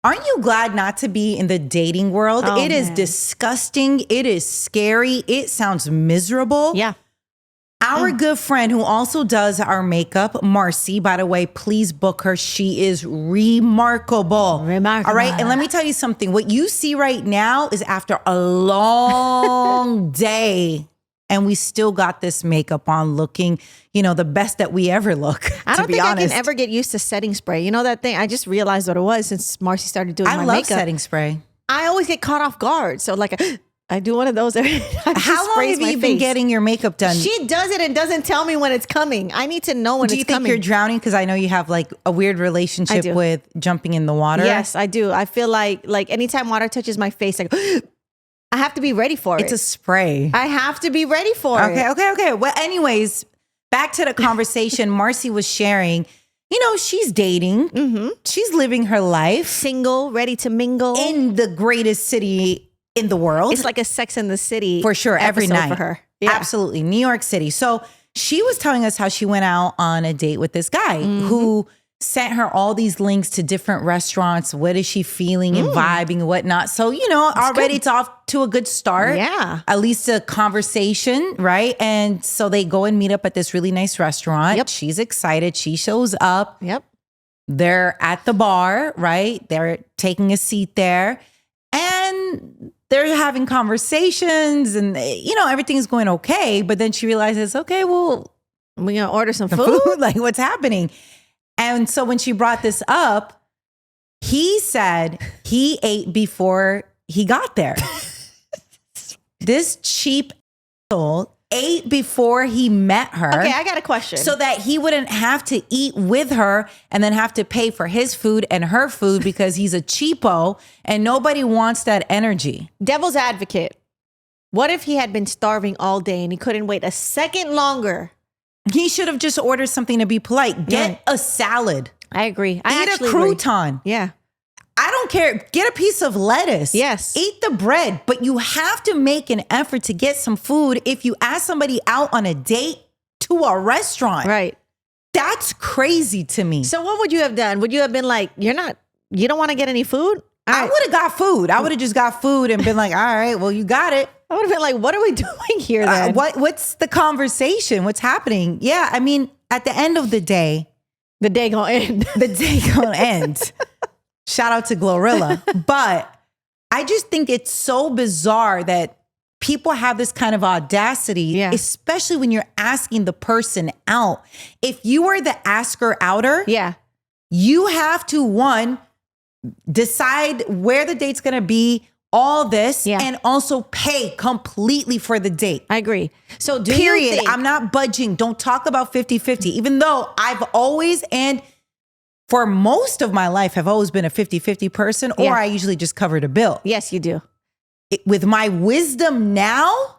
Aren't you glad not to be in the dating world? Oh, It is man. disgusting. It is scary. It sounds miserable. Yeah. Our good friend who also does our makeup, Marci, by the way, please book her. She is remarkable. Remarkable. All right. And let me tell you something. What you see right now is after a long day. And we still got this makeup on looking, the best that we ever look. I don't to be think honest. I can ever get used to setting spray. You know that thing? I just realized what it was since Marci started doing my I love makeup. setting spray. I always get caught off guard. So I do one of those every time. How long have you been getting your makeup done? She does it and doesn't tell me when it's coming. I need to know when it's coming. Do you think you're drowning? Because I know you have like a weird relationship with jumping in the water. Yes, I do. I feel like anytime water touches my face, I have to be ready for it. It's a spray. I have to be ready for it. Okay. Well, anyways, back to the conversation. Marci was sharing, she's dating. Mm-hmm. She's living her life. Single, ready to mingle. In the greatest city in the world. It's like a Sex and the City. For sure, every night. For her. Yeah. Absolutely. New York City. So she was telling us how she went out on a date with this guy who sent her all these links to different restaurants. What is she feeling and vibing and whatnot? So, already it's off to a good start. Yeah. At least a conversation, right? And so they go and meet up at this really nice restaurant. Yep. She's excited. She shows up. Yep. They're at the bar, right? They're taking a seat there. And they're having conversations and, everything's going okay. But then she realizes, okay, well, we're going to order some food? Like, what's happening? And so when she brought this up, he said he ate before he got there. This cheap asshole ate before he met her. Okay, I got a question. So that he wouldn't have to eat with her and then have to pay for his food and her food because he's a cheapo and nobody wants that energy. Devil's advocate. What if he had been starving all day and he couldn't wait a second longer? He should have just ordered something to be polite. Get a salad. I agree. Eat a crouton. Agree. Yeah. I don't care. Get a piece of lettuce. Yes. Eat the bread, but you have to make an effort to get some food if you ask somebody out on a date to a restaurant. Right. That's crazy to me. So what would you have done? Would you have been like, you don't want to get any food? I would have got food. I would have just got food and been like, all right, well, you got it. I would have been like, what are we doing here then? What's the conversation? What's happening? Yeah, I mean, at the end of the day. The day gonna end. The day gonna end. Shout out to Glorilla. But I just think it's so bizarre that people have this kind of audacity, especially when you're asking the person out. If you are the asker outer, you have to, decide where the date's gonna be, all this, and also pay completely for the date. I agree. So period. I'm not budging. Don't talk about 50-50, even though I've always, and for most of my life, have always been a 50-50 person, or I usually just cover the bill. Yes, you do. With my wisdom now,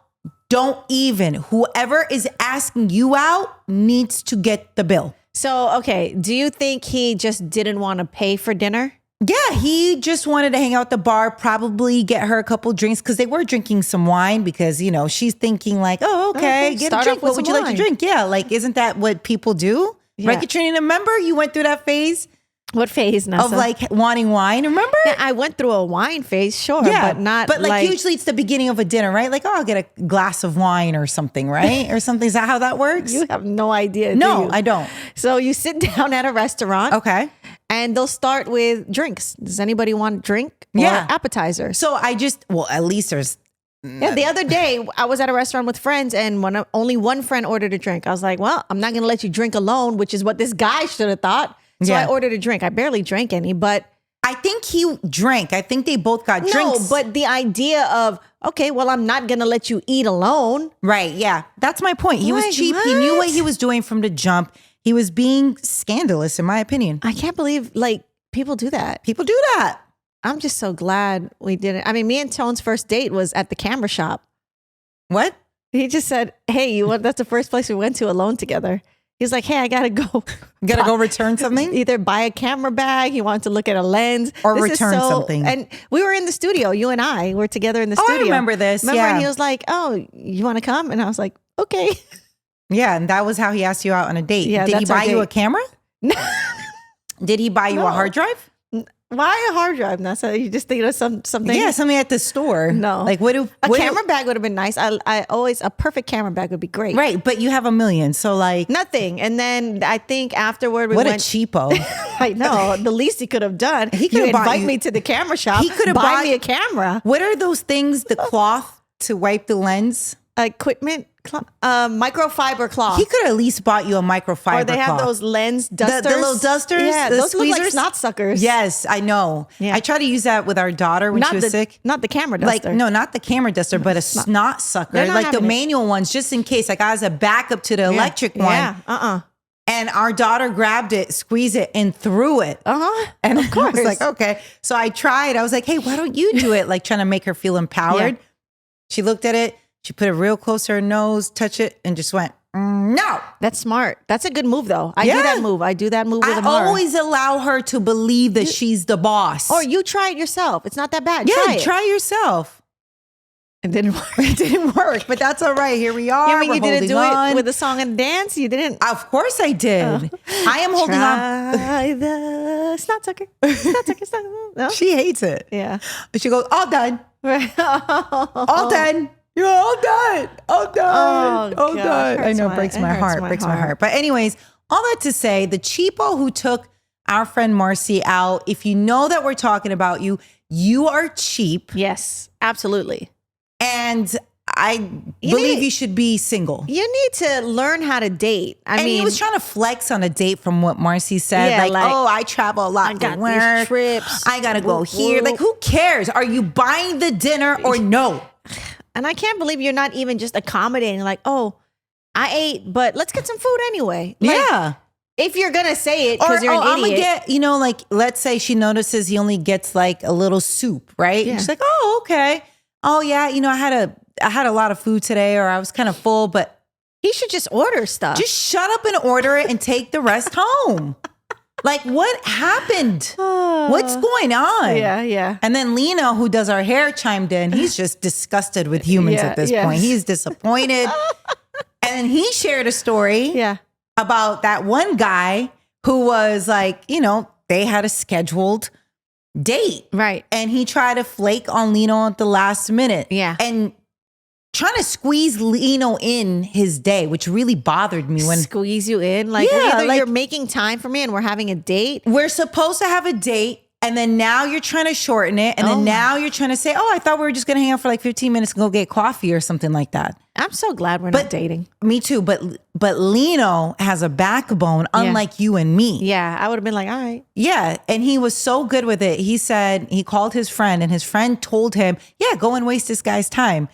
don't even. Whoever is asking you out needs to get the bill. So, okay, do you think he just didn't want to pay for dinner? Yeah, he just wanted to hang out at the bar, probably get her a couple drinks because they were drinking some wine because, she's thinking like, oh, okay, get a drink. What would you like to drink? Yeah, like, isn't that what people do? Yeah. Right, Katrina? Remember you went through that phase? What phase, Nessa? Of like wanting wine, remember? Yeah, I went through a wine phase, sure, but not But like usually it's the beginning of a dinner, right? Like, I'll get a glass of wine or something, right? Or something. Is that how that works? You have no idea, No, do you? I don't. So you sit down at a restaurant. Okay. And they'll start with drinks. Does anybody want drink or appetizer? So at least there's... Yeah, the other day I was at a restaurant with friends and only one friend ordered a drink. I was like, well, I'm not going to let you drink alone, which is what this guy should have thought. So I ordered a drink. I barely drank any, but... I think he drank. I think they both got drinks. No, but the idea of, okay, well, I'm not going to let you eat alone. Right, yeah. That's my point. He was cheap. What? He knew what he was doing from the jump. He was being scandalous, in my opinion. I can't believe, people do that. People do that. I'm just so glad we didn't. I mean, me and Tone's first date was at the camera shop. What? He just said, hey, that's the first place we went to alone together. He's like, hey, I got to go. Got to go return something? Either buy a camera bag. He wanted to look at a lens. Or return something. And we were in the studio. You and I were together in the studio. I remember this. Remember? And he was like, oh, you want to come? And I was like, okay. Yeah. And that was how he asked you out on a date. Yeah, Did he buy you a camera? Did he buy you a hard drive? Why a hard drive, Nessa? You just think of something? Yeah, something at the store. No. Like a camera bag would have been nice. I always, a perfect camera bag would be great. Right, but you have a million, so like. Nothing. And then I think afterward we went. What a cheapo. I know. The least he could have done. He could invite me to the camera shop. He could have buy me a camera. What are those things, the cloth to wipe the lens? Equipment, microfiber cloth. He could at least bought you a microfiber Or they have cloth. those lens dusters. The little dusters? Yeah, the those squeezers? look like snot suckers. Yes, I know. Yeah. I tried to use that with our daughter when she was sick. Not the camera duster. Like, no, not the camera duster, but a snot sucker. Like the manual ones, just in case. Like I was a backup to the electric one. Yeah, And our daughter grabbed it, squeezed it, and threw it. And of course, I was like, okay. So I tried. I was like, hey, why don't you do it? Like trying to make her feel empowered. Yeah. She looked at it. She put it real close to her nose, touched it, and just went, no. That's smart. That's a good move, though. I do that move. I do that move with Amara. I always allow her to believe that she's the boss. Or you try it yourself. It's not that bad. Yeah, try yourself. It didn't work. It didn't work, but that's all right. Here we are. You mean you didn't do it with a song and dance? You didn't? Of course I did. I am holding on. Try the snot sucker. Snot sucker. No? She hates it. Yeah. She goes, all done. All done. You're all done. All done. All done. I know, breaks my heart. Breaks my heart. But anyways, all that to say, the cheapo who took our friend Marci out, if you know that we're talking about you, you are cheap. Yes, absolutely. And I believe you should be single. You need to learn how to date. I mean, he was trying to flex on a date from what Marci said. Yeah, like, oh, I travel a lot for work. These trips. I got to go here. Like, who cares? Are you buying the dinner or no? And I can't believe you're not even just accommodating. Like, oh, I ate, but let's get some food anyway. Like, yeah. If you're going to say it because you're an idiot. I'm gonna get, like, let's say she notices he only gets like a little soup, right? Yeah. And she's like, oh, okay. Oh yeah, I had a lot of food today, or I was kind of full, but he should just order stuff. Just shut up and order it and take the rest home. Like, what happened? What's going on? Yeah. And then Lino, who does our hair, chimed in. He's just disgusted with humans at this point. He's disappointed. And then he shared a story about that one guy who was like, they had a scheduled date. Right. And he tried to flake on Lino at the last minute. Yeah. And trying to squeeze Lino in his day, which really bothered me. When squeeze you in? Like, either you're making time for me and we're having a date. We're supposed to have a date. And then now you're trying to shorten it. And then now you're trying to say, oh, I thought we were just going to hang out for like 15 minutes and go get coffee or something like that. I'm so glad we're not dating. Me too. But Lino has a backbone, unlike you and me. Yeah, I would have been like, all right. Yeah. And he was so good with it. He said, he called his friend and his friend told him, yeah, go and waste this guy's time.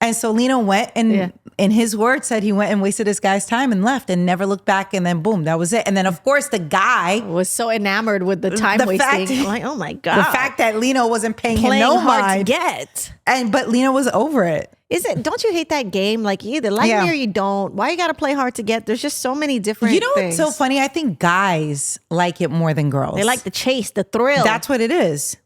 And so Lino went and in his words said he went and wasted this guy's time and left and never looked back. And then boom, that was it. And then of course the guy was so enamored with the time wasting. I'm like, oh my God. The fact that Lino wasn't paying him no mind. To get. But Lino was over it. Don't you hate that game? Like, you either like me or you don't. Why you got to play hard to get? There's just so many different things. What's so funny? I think guys like it more than girls. They like the chase, the thrill. That's what it is.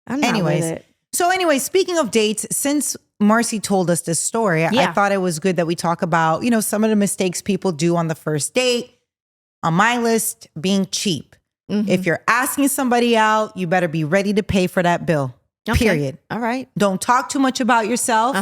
I'm not with it. So anyway, speaking of dates, since Marci told us this story, I thought it was good that we talk about, some of the mistakes people do on the first date. On my list, being cheap. Mm-hmm. If you're asking somebody out, you better be ready to pay for that bill. Okay. Period. All right. Don't talk too much about yourself.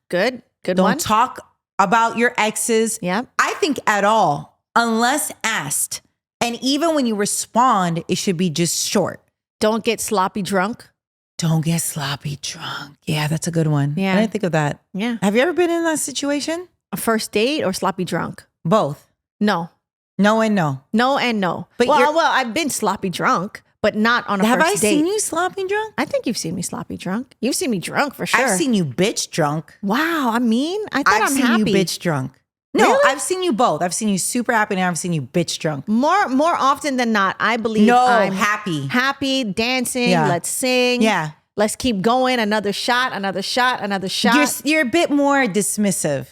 Good one. Don't talk about your exes. Yeah. I think at all, unless asked. And even when you respond, it should be just short. Don't get sloppy drunk. Don't get sloppy drunk. Yeah, that's a good one. Yeah. I didn't think of that. Yeah. Have you ever been in that situation? A first date or sloppy drunk? Both. No. No and no. No and no. But I've been sloppy drunk, but not on a first date. Have I seen you sloppy drunk? I think you've seen me sloppy drunk. You've seen me drunk for sure. I've seen you bitch drunk. Wow. I mean, I thought I've I'm seen happy. you bitch drunk. No, really? I've seen you both. I've seen you super happy and I've seen you bitch drunk. More often than not, I believe I'm happy. Happy, dancing, let's sing. Yeah. Let's keep going. Another shot, another shot, another shot. You're a bit more dismissive.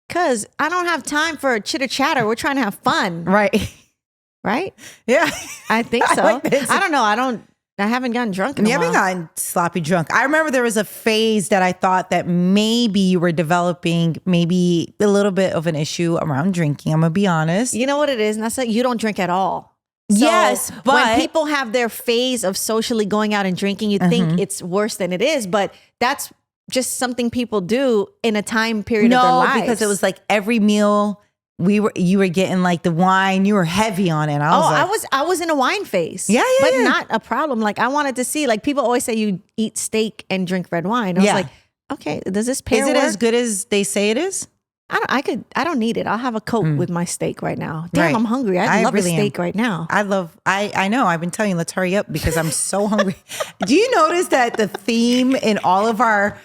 Because I don't have time for chitter chatter. We're trying to have fun. Right. Right? Yeah. I think so. I don't know. I haven't gotten drunk in a while. You haven't gotten sloppy drunk. I remember there was a phase that I thought that maybe you were developing maybe a little bit of an issue around drinking. I'm going to be honest. You know what it is, Nessa? You don't drink at all. So yes, but when people have their phase of socially going out and drinking, you think it's worse than it is, but that's just something people do in a time period of their lives. No, because it was like every meal you were getting like the wine, you were heavy on it. I was in a wine phase. Yeah, but not a problem. Like I wanted to see, like people always say you eat steak and drink red wine. I was like, okay, does this pair Is it work? as good as they say it is? I don't need it. I'll have a Coke with my steak right now. Damn, I'm hungry. I love really a steak right now. I know. I've been telling you, let's hurry up because I'm so hungry. Do you notice that the theme in all of our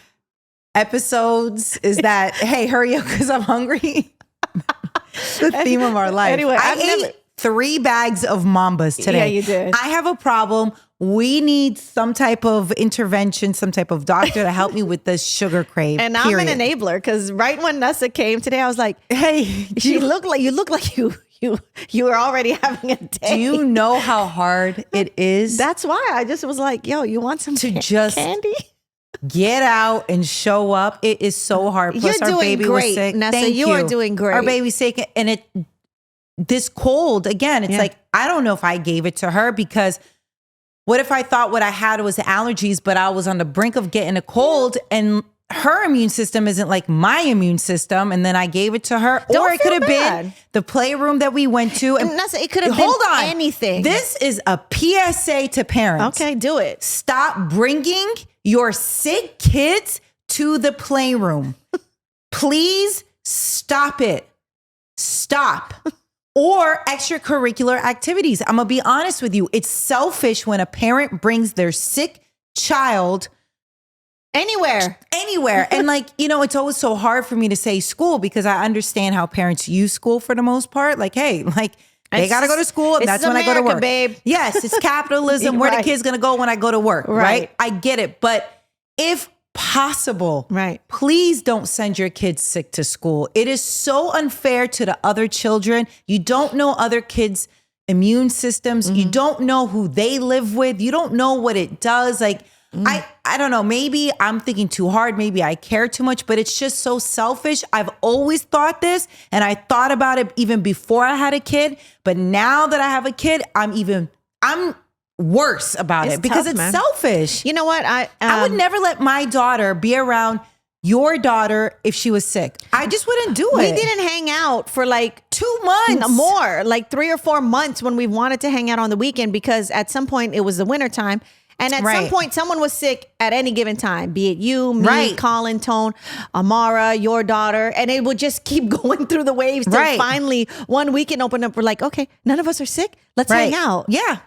episodes is that, hey, hurry up because I'm hungry? The theme of our life. Anyway, I ate 3 bags of Mambas today. Yeah, you did. I have a problem. We need some type of intervention, some type of doctor to help me with this sugar crave. And period. I'm an enabler because right when Nessa came today, I was like, hey, you look like you were already having a day. Do you know how hard it is? That's why I just was like, yo, you want some just candy? Get out and show up. It is so hard. Plus, You're our baby great, was sick. Nessa, Thank you are doing great. Our baby's sick, and this cold again. It's like I don't know if I gave it to her because what if I thought what I had was allergies, but I was on the brink of getting a cold, and her immune system isn't like my immune system, and then I gave it to her. Or it could have been the playroom that we went to. And Nessa, it could have been anything. This is a PSA to parents. Okay, do it. Stop bringing your sick kids to the playroom. Please stop it. Stop. Or extracurricular activities. I'm going to be honest with you. It's selfish when a parent brings their sick child anywhere. And like, it's always so hard for me to say school because I understand how parents use school for the most part. Like, hey, like they got to go to school and that's when I go to work. Babe. Yes, it's capitalism. Where the kid's going to go when I go to work, right? I get it. But if possible, please don't send your kids sick to school. It is so unfair to the other children. You don't know other kids' immune systems. You don't know who they live with. You don't know what it does. Like, I don't know, maybe I'm thinking too hard. Maybe I care too much, but it's just so selfish. I've always thought this, and I thought about it even before I had a kid. But now that I have a kid, I'm worse about it because it's selfish. You know what? I would never let my daughter be around your daughter if she was sick. I just wouldn't do it. We didn't hang out for like 2 months. More, like 3 or 4 months when we wanted to hang out on the weekend because at some point it was the winter time. And at some point, someone was sick at any given time, be it you, me, Colin, Tone, Amara, your daughter. And it would just keep going through the waves till finally one weekend opened up. We're like, okay, none of us are sick. Let's hang out. Yeah.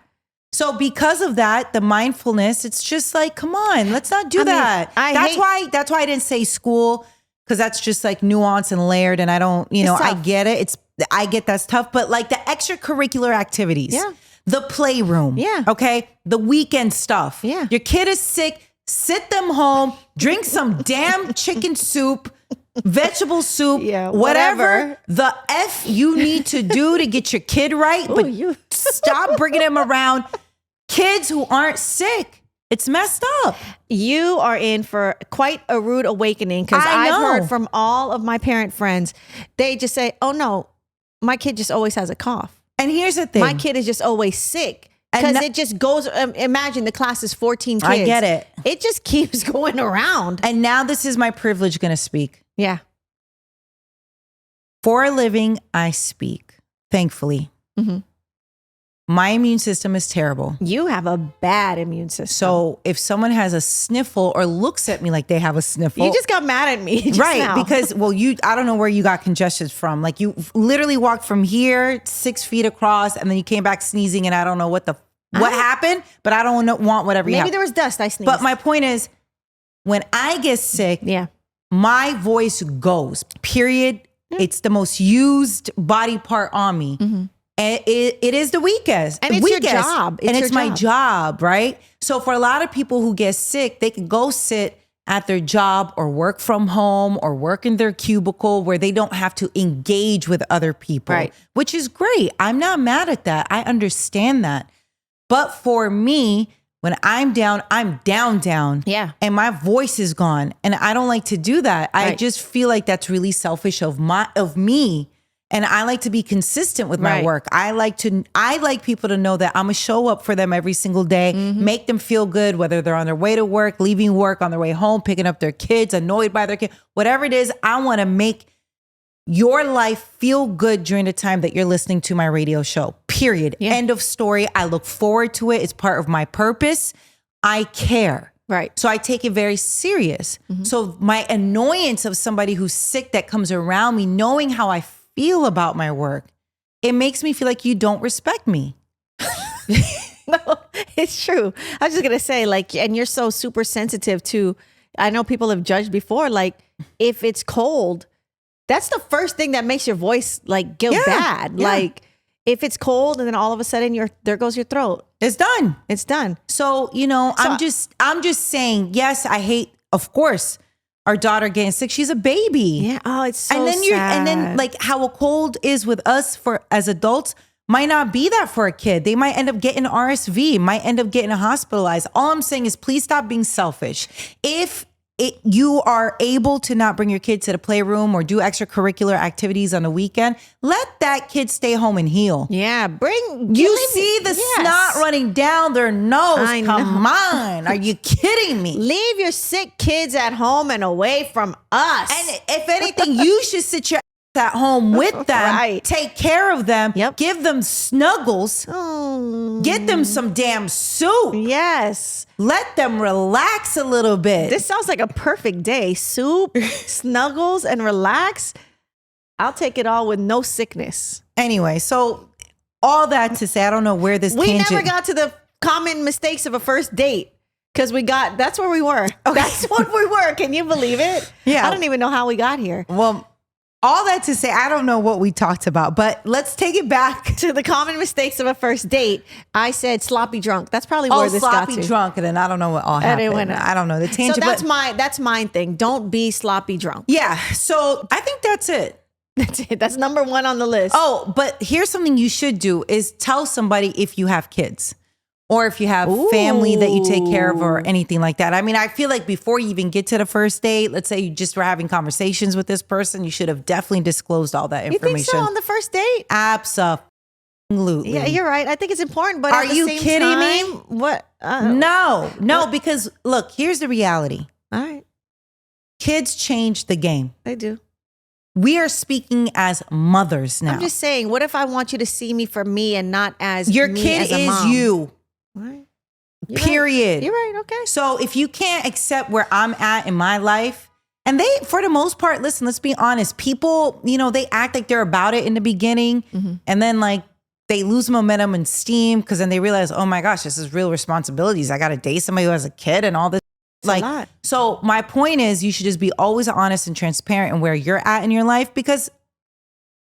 So because of that, the mindfulness, it's just like, come on, let's not do that. That's why I didn't say school, because that's just like nuanced and layered. And I don't, I get it. I get that's tough. But like the extracurricular activities. Yeah. The playroom. Yeah. Okay. The weekend stuff. Yeah. Your kid is sick. Sit them home. Drink some damn chicken soup, vegetable soup, whatever the F you need to do to get your kid right. But stop bringing them around kids who aren't sick. It's messed up. You are in for quite a rude awakening because I've heard from all of my parent friends. They just say, oh no, my kid just always has a cough. And here's the thing. My kid is just always sick because it just goes, imagine the class is 14 kids. I get it. It just keeps going around. And now this is my privilege going to speak. Yeah. For a living, I speak, thankfully. Mm-hmm. My immune system is terrible. You have a bad immune system. So if someone has a sniffle or looks at me like they have a sniffle. You just got mad at me just now. Because, I don't know where you got congestion from. Like you literally walked from here 6 feet across and then you came back sneezing and I don't know what happened, but I don't want whatever you have. Maybe there was dust. I sneezed. But my point is, when I get sick, my voice goes, period. Mm-hmm. It's the most used body part on me. Mm-hmm. And it is the weakest. And it's your job. It's my job, right? So for a lot of people who get sick, they can go sit at their job or work from home or work in their cubicle where they don't have to engage with other people, which is great. I'm not mad at that. I understand that. But for me, when I'm down. Yeah. And my voice is gone. And I don't like to do that. I just feel like that's really selfish of me. And I like to be consistent with my work. I like people to know that I'm gonna show up for them every single day, make them feel good, whether they're on their way to work, leaving work, on their way home, picking up their kids, annoyed by their kids, whatever it is. I want to make your life feel good during the time that you're listening to my radio show, period. Yeah. End of story. I look forward to it. It's part of my purpose. I care. Right. So I take it very serious. So my annoyance of somebody who's sick that comes around me, knowing how I feel about my work, it makes me feel like you don't respect me. No, it's true. I was just going to say, like, and you're so super sensitive to, I know people have judged before, like, if it's cold, that's the first thing that makes your voice like go bad. Yeah. Like, if it's cold and then all of a sudden there goes your throat. It's done. It's done. So, I'm just saying, yes, I hate, of course, our daughter getting sick. She's a baby. Yeah. Oh, it's so sad. And then like how a cold is with us as adults might not be that for a kid. They might end up getting RSV, might end up getting hospitalized. All I'm saying is please stop being selfish. If you are able to not bring your kid to the playroom or do extracurricular activities on the weekend, let that kid stay home and heal. Yeah, you see the snot running down their nose. Come on. Are you kidding me? Leave your sick kids at home and away from us. And if anything, you should sit your at home with them, take care of them, give them snuggles, get them some damn soup. Yes. Let them relax a little bit. This sounds like a perfect day. Soup, snuggles, and relax. I'll take it all with no sickness. Anyway, so all that to say, I don't know where this tangent. We never got to the common mistakes of a first date. Because that's where we were. Okay. That's what we were. Can you believe it? Yeah. I don't even know how we got here. Well, all that to say, I don't know what we talked about, but let's take it back to the common mistakes of a first date. I said sloppy drunk. That's probably where this got to. Sloppy drunk, and then I don't know what all happened. I don't know the tangent. So that's my thing. Don't be sloppy drunk. Yeah. So I think that's it. That's it. That's number one on the list. Oh, but here's something you should do is tell somebody if you have kids. Or if you have family that you take care of or anything like that. I mean, I feel like before you even get to the first date, let's say you just were having conversations with this person, you should have definitely disclosed all that information. You think so on the first date? Absolutely. Yeah, you're right. I think it's important, but are you kidding me? What? No, because look, here's the reality. All right. Kids change the game. They do. We are speaking as mothers now. I'm just saying, what if I want you to see me for me and not as your me kid as a is mom? you. Right. Period. Right. You're right. Okay. So if you can't accept where I'm at in my life, and they, for the most part, listen, let's be honest. People, they act like they're about it in the beginning, and then like they lose momentum and steam because then they realize, oh my gosh, this is real responsibilities. I got to date somebody who has a kid and all this. So my point is, you should just be always honest and transparent in where you're at in your life, because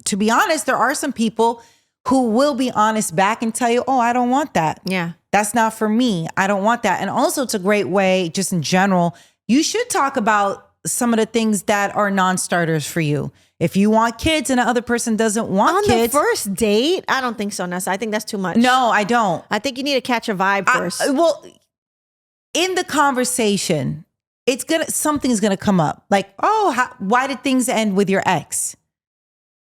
to be honest, there are some people who will be honest back and tell you, oh, I don't want that. Yeah. That's not for me. I don't want that. And also it's a great way, just in general, you should talk about some of the things that are non-starters for you. If you want kids and the other person doesn't want kids. On the first date? I don't think so, Nessa. I think that's too much. No, I don't. I think you need to catch a vibe first. Well, in the conversation, something's gonna come up. Like, why did things end with your ex?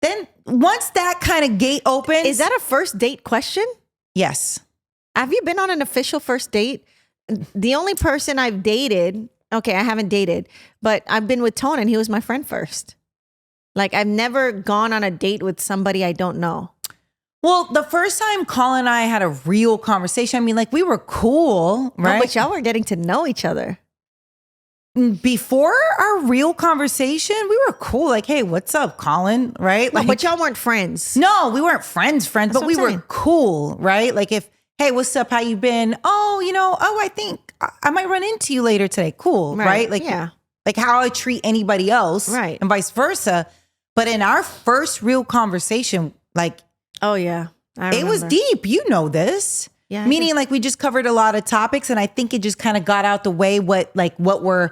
Then once that kind of gate opens. Is that a first date question? Yes. Have you been on an official first date? The only person I've dated, okay, I haven't dated, but I've been with Tone and he was my friend first. Like, I've never gone on a date with somebody I don't know. Well, the first time Colin and I had a real conversation, I mean, like, we were cool, right? No, but y'all were getting to know each other. Before our real conversation, we were cool. Like, hey, what's up, Colin? Right? Like, but y'all weren't friends. No, we weren't friends, but we were cool, right? Like, hey, what's up? How you been? I think I might run into you later today. Cool, right? Like, yeah. Like how I treat anybody else, right? And vice versa. But in our first real conversation, like, oh yeah, it was deep. You know this. Yeah. Meaning like we just covered a lot of topics, and I think it just kind of got out the way what we're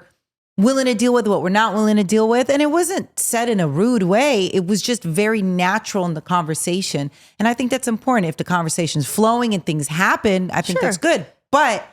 willing to deal with, what we're not willing to deal with. And it wasn't said in a rude way. It was just very natural in the conversation. And I think that's important. If the conversation's flowing and things happen, I think that's good. But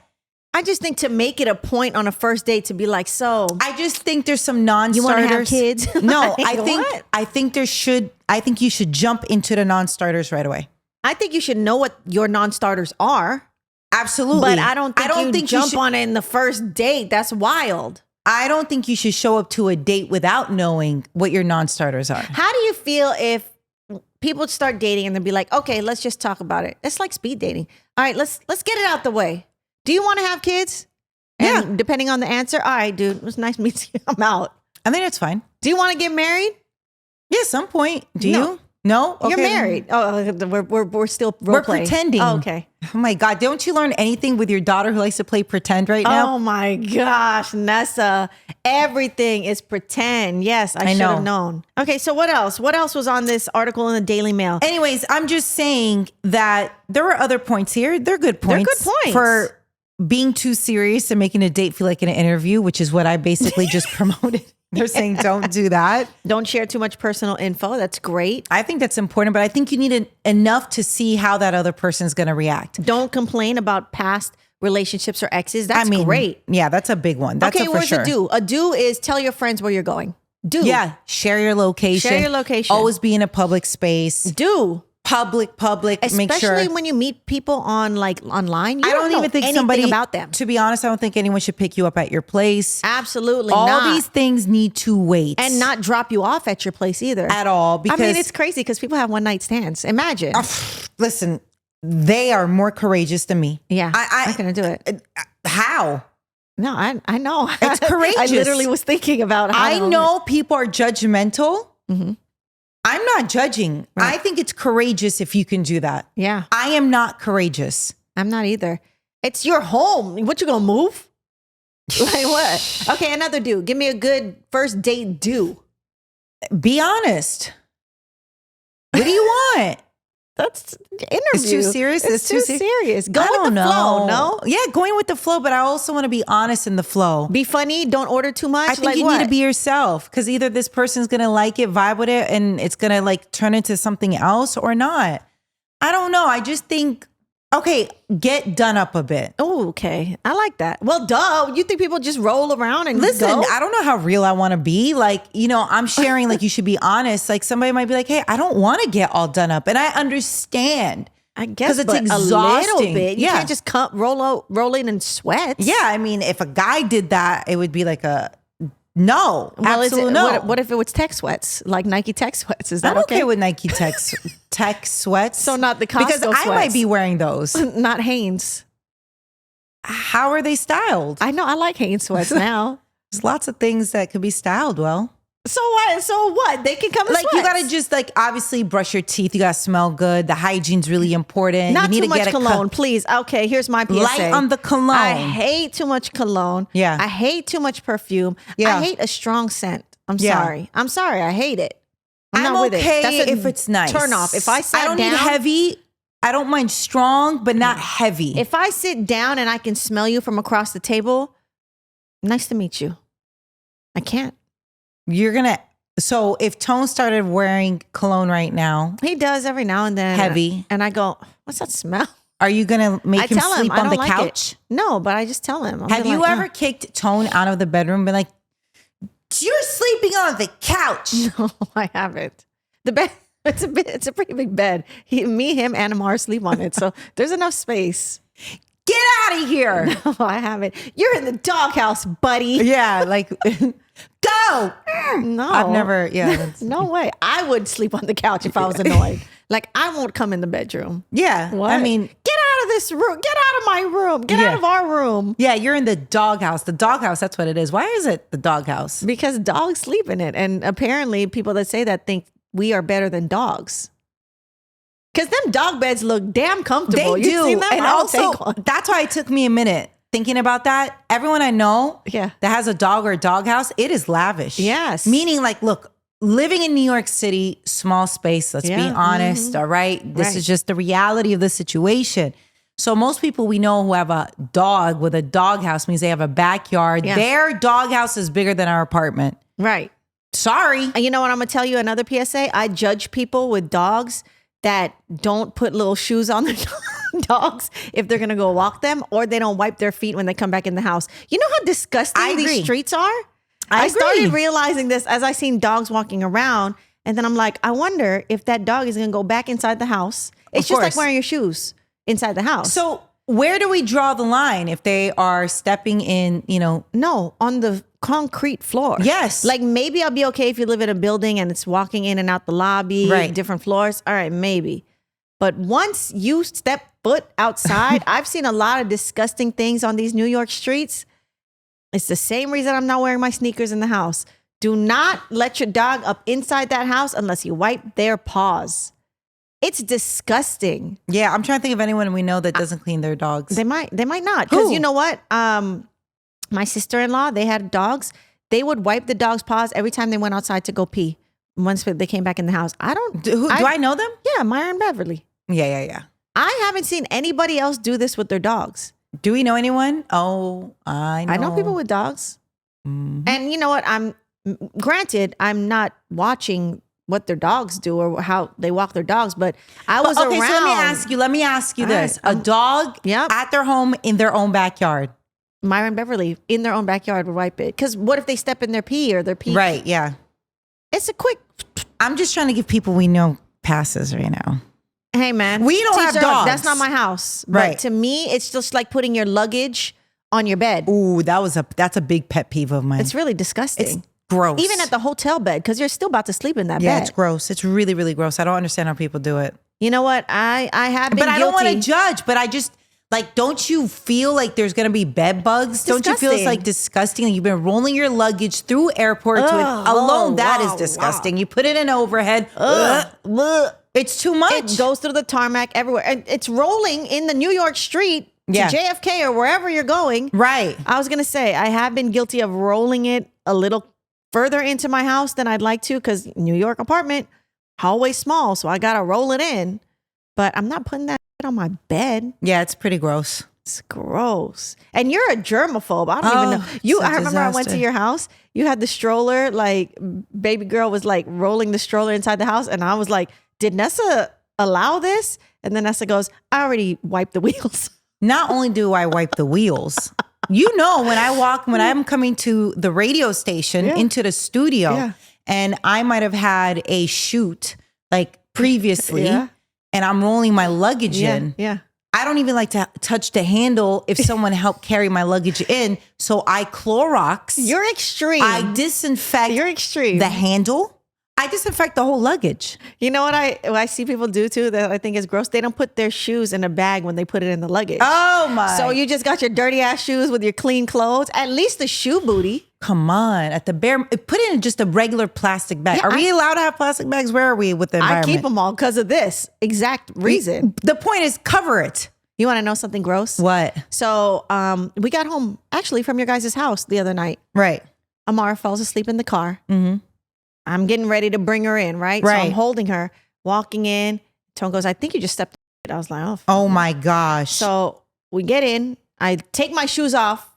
I just think to make it a point on a first date to be like, so I just think there's some non-starters. You want to have kids? No, Like, I think you should jump into the non-starters right away. I think you should know what your non-starters are. Absolutely. But I don't think you jump on it in the first date. That's wild. I don't think you should show up to a date without knowing what your non-starters are. How do you feel if people start dating and they'll be like, okay, let's just talk about it. It's like speed dating. All right, let's get it out the way. Do you want to have kids? And Yeah. depending on the answer, all right, dude, it was nice meeting you. I'm out. I think that's fine. Do you want to get married? Yeah, at some point. Do No. you? No? Okay. You're married. Oh, we're still role playing. Pretending. Oh, okay. Oh my God. Don't you learn anything with your daughter who likes to play pretend right now? Oh my gosh, Nessa. Everything is pretend. Yes, I should have known. Okay, so what else? What else was on this article in the Daily Mail? Anyways, I'm just saying that there are other points here. They're good points. They're good points. For being too serious and making a date feel like an interview, which is what I basically just promoted. They're saying don't do that. Don't share too much personal info. That's great. I think that's important, but I think you need enough to see how that other person's going to react. Don't complain about past relationships or exes. That's great. Yeah, that's a big one. That's okay, for where's sure. a do? A do is tell your friends where you're going. Do. Yeah, share your location. Share your location. Always be in a public space. Do. Public. Especially make sure. when you meet people on online. You I don't know even think anything somebody about them. To be honest, I don't think anyone should pick you up at your place. Absolutely All not. these things need to wait. And not drop you off at your place either. At all. Because I mean, it's crazy because people have one night stands. Imagine. Listen, they are more courageous than me. Yeah. I'm not going to do it. How? No, I know. It's courageous. I literally was thinking about how I know people are judgmental. Mm-hmm. I'm not judging. Right. I think it's courageous if you can do that. Yeah. I am not courageous. I'm not either. It's your home. What, you gonna move? Like what? Okay, another do. Give me a good first date do. Be honest. What do you want? That's interview. It's too serious. It's too serious. Go I with don't the know. flow. No. Yeah, going with the flow, but I also want to be honest in the flow. Be funny. Don't order too much. I think you need to be yourself because either this person's gonna like it, vibe with it, and it's gonna like turn into something else or not. I don't know. I just think, okay, get done up a bit. Oh, okay. I like that. Well, duh. You think people just roll around and Listen, go? I don't know how real I want to be. Like, I'm sharing like you should be honest. Like somebody might be like, hey, I don't want to get all done up. And I understand. I guess it's but exhausting. A little bit. You Yeah. can't just roll in sweats. Yeah, I mean, if a guy did that, it would be like a no. Well, absolutely no. What if it was tech sweats, like Nike tech sweats? Is that I'm okay with Nike tech sweats. So not the Costco because I sweats. might be wearing those. Not Hanes. How are they styled? I know. I like Hanes sweats now. There's lots of things that could be styled well. So what? So what? They can come in Like sweats. you gotta just like obviously brush your teeth. You gotta smell good. The hygiene's really important. Not you need too to much get cologne, please. Okay, here's my PSA. Light on the cologne. I hate too much cologne. Yeah. I hate too much perfume. Yeah. I hate a strong scent. I'm Yeah. sorry. I'm sorry. I hate it. I'm not with okay it. That's a if it's nice. turn off. If I sat I don't down, need heavy. I don't mind strong, but not heavy. if I sit down and I can smell you from across the table, nice to meet you. I can't. So if Tone started wearing cologne right now, He does every now and then. Heavy. And I go, what's that smell? are you gonna make I him tell him sleep I on don't the like couch? it. No, but I just tell him. I'll Have be you like, ever kicked Tone out of the bedroom and been like, you're sleeping on the couch? No, I haven't. The bed, it's a pretty big bed. Me, him, and Amar sleep on it. So there's enough space. Get out of here. No, I haven't. You're in the doghouse, buddy. Yeah, like, go. No. I've never, yeah. No way. I would sleep on the couch if I was annoyed. Like, I won't come in the bedroom. Yeah. What? I mean, get out of this room. Get out of my room. Get out of our room. yeah, you're in the doghouse. The doghouse, that's what it is. Why is it the doghouse? Because dogs sleep in it. And apparently people that say that think we are better than dogs. Because them dog beds look damn comfortable. They You do. seen them? And I'll also, take one. that's why it took me a minute thinking about that. Everyone I know Yeah. that has a dog or a doghouse, it is lavish. Yes. Meaning like, look, living in New York City, small space, let's be Yeah. honest, all right? This Right. is just the reality of the situation. So most people we know who have a dog with a doghouse means they have a backyard. Yeah. Their doghouse is bigger than our apartment. Right. Sorry. And you know what I'm going to tell you? Another PSA. I judge people with dogs that don't put little shoes on their dogs if they're going to go walk them, or they don't wipe their feet when they come back in the house. You know how disgusting these streets are? I started realizing this as I seen dogs walking around. And then I'm like, I wonder if that dog is going to go back inside the house. It's just like wearing your shoes inside the house. So where do we draw the line if they are stepping in, No, on the concrete floor. Yes. Like maybe I'll be okay if you live in a building and it's walking in and out the lobby, different floors. All right, maybe. But once you step foot outside, I've seen a lot of disgusting things on these New York streets. It's the same reason I'm not wearing my sneakers in the house. Do not let your dog up inside that house unless you wipe their paws. It's disgusting. Yeah, I'm trying to think of anyone we know that doesn't clean their dogs. They might not. Because you know what? My sister-in-law, they had dogs. They would wipe the dog's paws every time they went outside to go pee. Once they came back in the house. Do I know them? Yeah, Myra and Beverly. Yeah. I haven't seen anybody else do this with their dogs. Do we know anyone? Oh, I know. I know people with dogs. Mm-hmm. And you know what? Granted, I'm not watching what their dogs do or how they walk their dogs, but I was around. Okay, so let me ask you this. A dog at their home in their own backyard. Myra and Beverly in their own backyard would wipe it. Because what if they step in their pee or their pee? Right, yeah. It's a quick. I'm just trying to give people we know passes right now. Hey, man. We don't have dogs. That's not my house. Right. But to me, it's just like putting your luggage on your bed. Ooh, that's a big pet peeve of mine. It's really disgusting. It's gross. Even at the hotel bed, because you're still about to sleep in that bed. Yeah, it's gross. It's really, really gross. I don't understand how people do it. You know what? I have been But I guilty. don't want to judge, but I just, like, don't you feel like there's going to be bed bugs? Don't you feel it's like disgusting? You've been rolling your luggage through airports alone. That is disgusting. You put it in overhead. It's too much. It goes through the tarmac everywhere. And it's rolling in the New York street to JFK or wherever you're going. Right. I was going to say, I have been guilty of rolling it a little further into my house than I'd like to, because New York apartment, hallway small, so I got to roll it in. But I'm not putting that on my bed. Yeah, it's pretty gross. It's gross. And you're a germaphobe. I don't even know. I remember I went to your house. You had the stroller, like baby girl was like rolling the stroller inside the house. And I was like, did Nessa allow this? And then Nessa goes, I already wiped the wheels. Not only do I wipe the wheels, when I'm coming to the radio station into the studio, and I might have had a shoot like previously, and I'm rolling my luggage in. Yeah. I don't even like to touch the handle if someone helped carry my luggage in. So I Clorox. You're extreme. I disinfect the handle. I disinfect the whole luggage. You know what I see people do too that I think is gross? They don't put their shoes in a bag when they put it in the luggage. Oh my. So you just got your dirty ass shoes with your clean clothes. At least the shoe booty. Come on. Put it in just a regular plastic bag. Are we allowed to have plastic bags? Where are we with the environment? I keep them all because of this exact reason. The point is cover it. You want to know something gross? What? So we got home actually from your guys' house the other night. Right. Amara falls asleep in the car. Mm-hmm. I'm getting ready to bring her in, right? So I'm holding her, walking in. Tone goes, I think you just stepped on it. I was like, oh my gosh. So we get in. I take my shoes off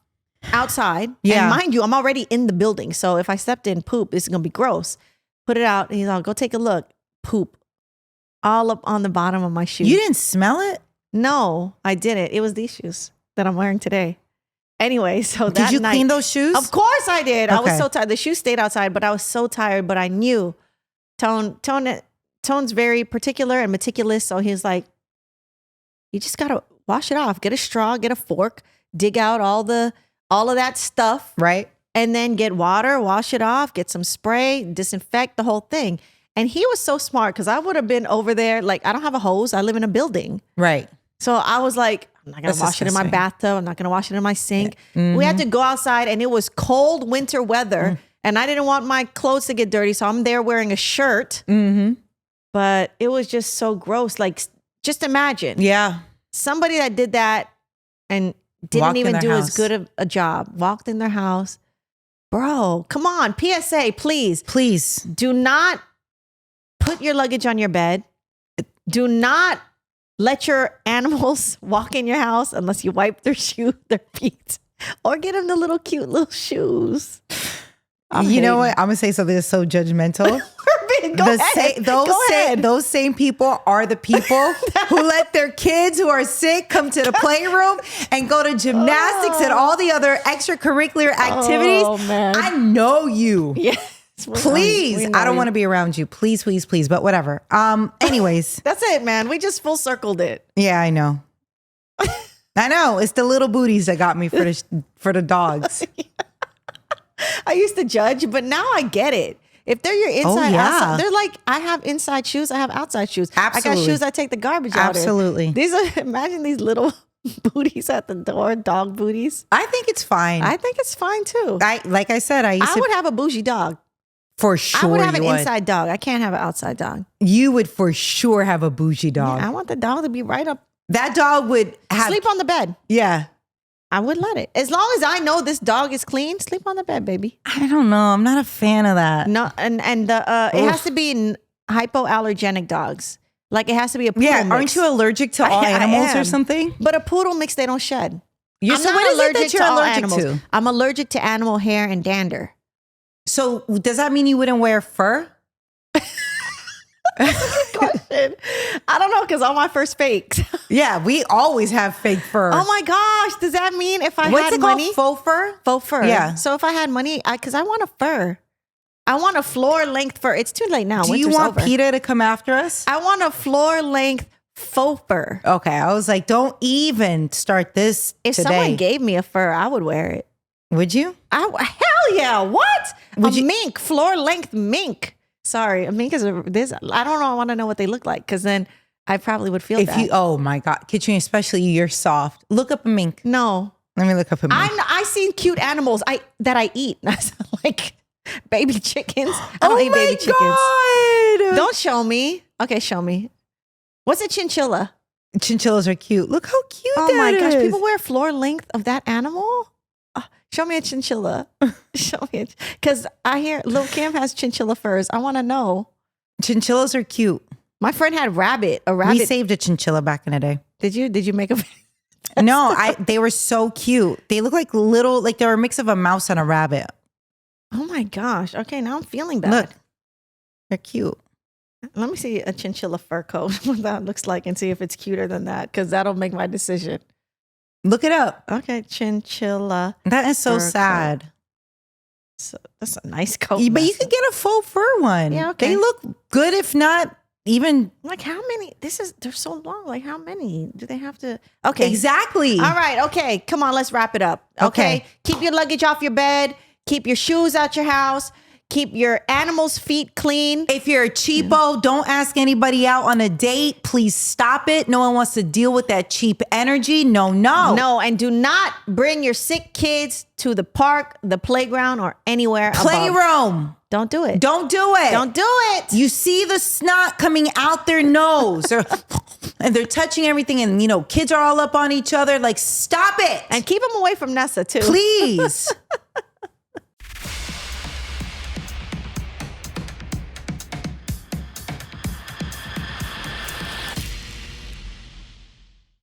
outside. Yeah. And mind you, I'm already in the building. So if I stepped in poop, this is going to be gross. Put it out. And he's like, go take a look. Poop. All up on the bottom of my shoes. You didn't smell it? No, I didn't. It was these shoes that I'm wearing today. Anyway, so did you clean those shoes? Of course I did. Okay. I was so tired. The shoes stayed outside, but I was so tired. But I knew Tone's very particular and meticulous. So he's like, you just gotta wash it off. Get a straw, get a fork, dig out all of that stuff, right? And then get water, wash it off, get some spray, disinfect the whole thing. And he was so smart because I would have been over there. Like, I don't have a hose. I live in a building, right? So I was like, I'm not going to wash it in my bathtub. I'm not going to wash it in my sink. Yeah. Mm-hmm. We had to go outside and it was cold winter weather and I didn't want my clothes to get dirty. So I'm there wearing a shirt, but it was just so gross. Like, just imagine. Yeah. Somebody that did that and didn't even do as good of a job, walked in their house. Bro, come on. PSA, please. Please. Do not put your luggage on your bed. Do not let your animals walk in your house unless you wipe their feet, or get them the little cute little shoes. You know what? I'm gonna say something that's so judgmental. We're Those same people are the people who let their kids who are sick come to the playroom and go to gymnastics and all the other extracurricular activities. Oh, man. I know you. Yes. Please. I don't want to be around you. Please, please, please. But whatever. Anyways. That's it, man. We just full circled it. Yeah, I know. I know. It's the little booties that got me for the dogs. I used to judge, but now I get it. If they're your inside, outside, they're like, I have inside shoes, I have outside shoes. Absolutely. I got shoes I take the garbage out in. Absolutely. Imagine these little booties at the door, dog booties. I think it's fine. I think it's fine too. Like I said, I would have a bougie dog. For sure. I would have an inside dog. I can't have an outside dog. You would for sure have a bougie dog. Yeah, I want the dog to be right up. That dog would sleep on the bed. Yeah. I would let it. As long as I know this dog is clean, sleep on the bed, baby. I don't know. I'm not a fan of that. No, and it has to be hypoallergenic dogs. Like it has to be a poodle mix. Aren't you allergic to all animals or something? But a poodle mix, they don't shed. What is it that you're allergic to? I'm allergic to animal hair and dander. So does that mean you wouldn't wear fur? That's a good question. I don't know, because all my fur's fakes. Yeah, we always have fake fur. Oh my gosh. Does that mean if I had money? Faux fur? Faux fur. Yeah. So if I had money, because I want a fur. I want a floor length fur. It's too late now. Do you want PETA to come after us? I want a floor length faux fur. Okay. I was like, don't even start this If today. someone gave me a fur, I would wear it. Would you? Hell yeah. What? Mink, floor length mink. Sorry, a mink is I don't know. I want to know what they look like, because then I probably would feel that. Oh my God, Katrina, especially you're soft. Look up a mink. No. Let me look up a mink. I seen cute animals that I eat. Like baby chickens. I don't eat baby chickens. God. Don't show me. Okay, show me. What's a chinchilla? Chinchillas are cute. Look how cute that is. Oh my gosh, people wear floor length of that animal? Show me a chinchilla. Show me it. Because I hear Lil Kim has chinchilla furs. I want to know. Chinchillas are cute. My friend had a rabbit. We saved a chinchilla back in the day. Did you make a? No, they were so cute. They look like they were a mix of a mouse and a rabbit. Oh my gosh. Okay, now I'm feeling bad. Look, they're cute. Let me see a chinchilla fur coat, what that looks like, and see if it's cuter than that, because that'll make my decision. Look it up. Okay, chinchilla. That is so sad. So that's a nice coat. But you could get a faux fur one. Yeah, okay. They look good, if not even. Like how many? They're so long. Like how many do they have to? Okay. Exactly. All right. Okay. Come on. Let's wrap it up. Okay. Keep your luggage off your bed. Keep your shoes out your house. Keep your animals' feet clean. If you're a cheapo, don't ask anybody out on a date. Please stop it. No one wants to deal with that cheap energy. No. No, and do not bring your sick kids to the park, the playground, or anywhere Playroom. Don't do it. Don't do it. Don't do it. You see the snot coming out their nose. And they're touching everything, and kids are all up on each other. Like, stop it. And keep them away from Nessa, too. Please.